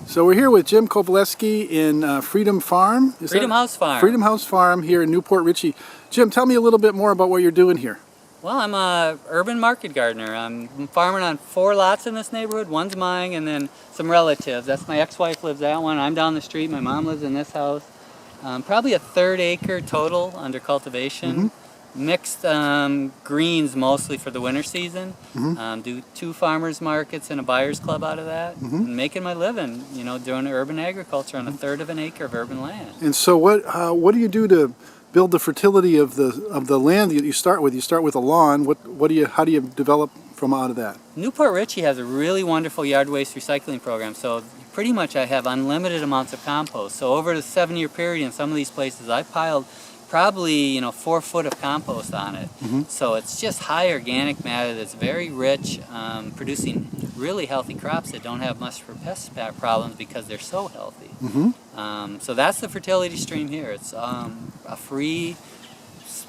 So we're here with Jim Kovaleski in Freedom Farm. Freedom House Farm. Freedom House Farm here in Port Ritchey. Jim, tell me a little bit more about what you're doing here. Well, I'm a urban market gardener. I'm farming on 4 lots in this neighborhood. One's mine and then some relatives. That's my ex-wife lives that one. I'm down the street. My mom lives in this house. Probably a 1/3 acre total under cultivation. Mixed greens mostly for the winter season. Do 2 farmers markets and a buyers club out of that. And making my living, you know, doing urban agriculture on a 1/3 of an acre of urban land. And so what do you do to build the fertility of the land that you start with? You start with a lawn. How do you develop from out of that? Port Ritchey has a really wonderful yard waste recycling program. So pretty much I have unlimited amounts of compost. So over the 7-year period in some of these places I piled probably 4 foot of compost on it. So it's just high organic matter that's very rich, producing really healthy crops that don't have much for pest problems because they're so healthy. So that's the fertility stream here. It's a free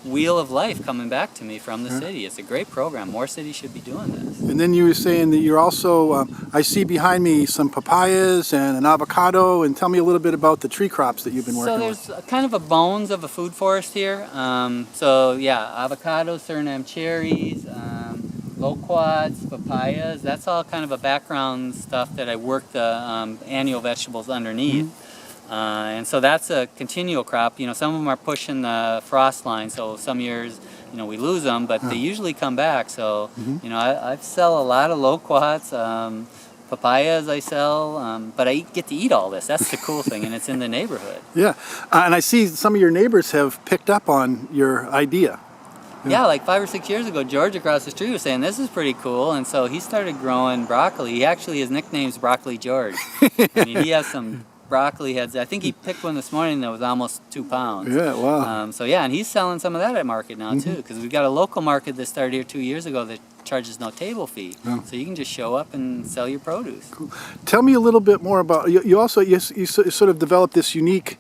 wheel of life coming back to me from the city. It's a great program. More cities should be doing this. And then you were saying that you're also, I see behind me some papayas and an avocado, and tell me a little bit about the tree crops that you've been working with. So there's kind of a bones of a food forest here. So yeah, avocados, Suriname cherries, loquats, papayas, that's all kind of a background stuff that I work the annual vegetables underneath. And so that's a continual crop. Some of them are pushing the frost line, so some years, we lose them, but they usually come back. So, I sell a lot of loquats, papayas I sell, but I get to eat all this. That's the cool thing, and it's in the neighborhood. Yeah, and I see some of your neighbors have picked up on your idea. Yeah, like 5 or 6 years ago, George across the street was saying, this is pretty cool, and so he started growing broccoli. His nickname's Broccoli George. He has some broccoli heads. I think he picked one this morning that was almost 2 pounds. Yeah, wow. And he's selling some of that at market now too, because we've got a local market that started here 2 years ago that charges no table fee. So you can just show up and sell your produce. Cool. Tell me a little bit more about, you sort of developed this unique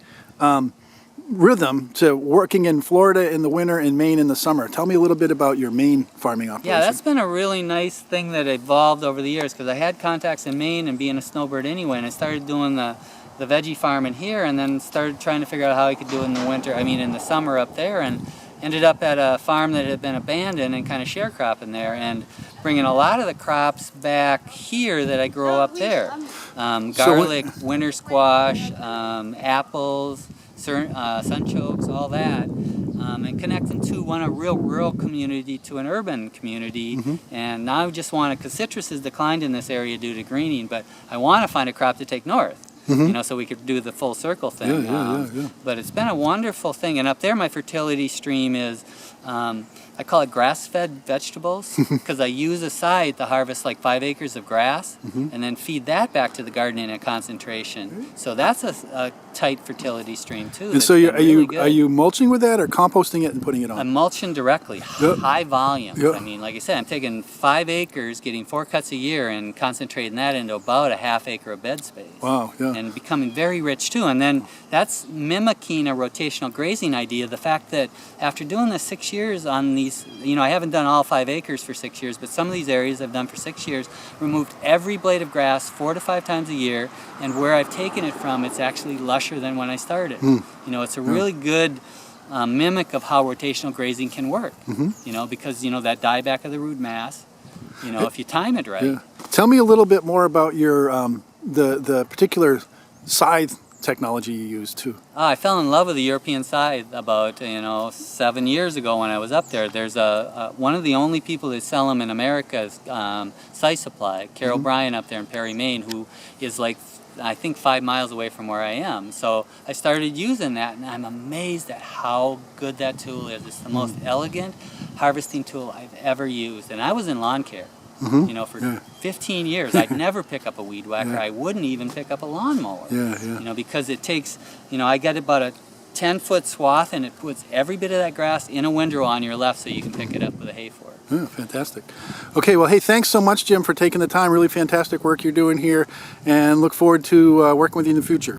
rhythm to working in Florida in the winter and Maine in the summer. Tell me a little bit about your Maine farming operation. Yeah, that's been a really nice thing that evolved over the years, because I had contacts in Maine and being a snowbird anyway, and I started doing the veggie farm in here, and then started trying to figure out how I could do it in the summer up there, and ended up at a farm that had been abandoned and kind of sharecropping there, and bringing a lot of the crops back here that I grow up there. Garlic, winter squash, apples, sunchokes, all that, and connecting a real rural community to an urban community. And now I just want to, because citrus has declined in this area due to greening, but I want to find a crop to take north. So we could do the full circle thing. But it's been a wonderful thing. And up there, my fertility stream is, I call it grass-fed vegetables, because I use a scythe to harvest like 5 acres of grass and then feed that back to the garden in a concentration. So that's a tight fertility stream too. And so are you mulching with that, or composting it and putting it on? I'm mulching directly, high volume. I mean, like I said, I'm taking 5 acres, getting 4 cuts a year, and concentrating that into about a ½ acre of bed space. Wow, yeah. And becoming very rich too. And then that's mimicking a rotational grazing idea. The fact that after doing this 6 years on these, I haven't done all 5 acres for 6 years, but some of these areas I've done for 6 years, removed every blade of grass 4 to 5 times a year, and where I've taken it from, it's actually lusher than when I started. It's a really good mimic of how rotational grazing can work, because, that dieback of the root mass, if you time it right. Tell me a little bit more about your, the particular scythe technology you use too. I fell in love with the European scythe about 7 years ago when I was up there. There's one of the only people that sell them in America is Scythe Supply, Carol Bryan up there in Perry, Maine, who is like, I think 5 miles away from where I am. So I started using that, and I'm amazed at how good that tool is. It's the most elegant harvesting tool I've ever used, and I was in lawn care. For 15 years, I'd never pick up a weed whacker. I wouldn't even pick up a lawnmower. Because it takes, I get about a 10-foot swath, and it puts every bit of that grass in a windrow on your left so you can pick it up with a hay fork. Yeah, fantastic. Okay, well, hey, thanks so much, Jim, for taking the time. Really fantastic work you're doing here, and look forward to working with you in the future.